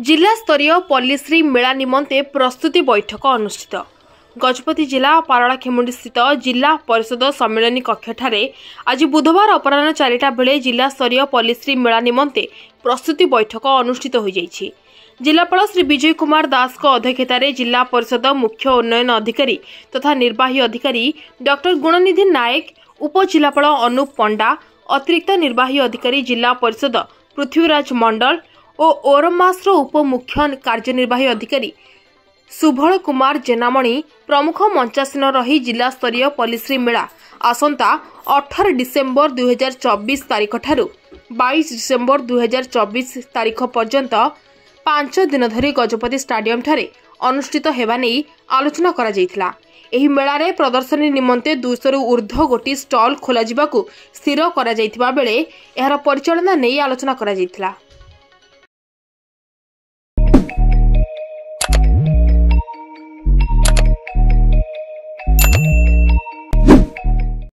जिला स्तरीय पल्लीश्री मेला निमंते प्रस्तुति बैठक अनुष्ठित। गजपति जिला पारलाखेमुंडी स्थित जिला परिषद सम्मेलन कक्ष आज बुधवार अपराह्न 4टा बेले जिला स्तरीय पल्लीश्री मेला निमंते प्रस्तुति बैठक अनुष्ठित हो जाइछि। जिलापाल श्री विजय कुमार दास अध्यक्षतार जिला परिषद मुख्य उन्नयन अधिकारी तथा निर्वाही अधिकारी डॉक्टर गुणनिधि नायक, उपजिलापाल अनूप पंडा, अतिरिक्त निर्वाही अधिकारी जिला परिषद पृथ्वीराज मंडल और ओरमासर उपमुख्य कार्यनिर्वाही अधिकारी सुभल कुमार जेनामणि प्रमुख मंचासीन रही जिला स्तरीय पल्लीश्री मेला आसंता 18 डिसेम्बर 2024 तारीख ठारू 22 डिसेम्बर 2024 तारीख पर्यंत 5 दिन धरी गजपति स्टाडियम ठारे अनुष्ठित हेबा नेई आलोचना करा जायथिला। एही मेला रे प्रदर्शनी निमंते 200 रु ऊर्ध्व गोटी स्टॉल खोला जिबाकू स्थिर करा जायथिबा बेले एहार परिचालना नेई आलोचना करा जायथिला।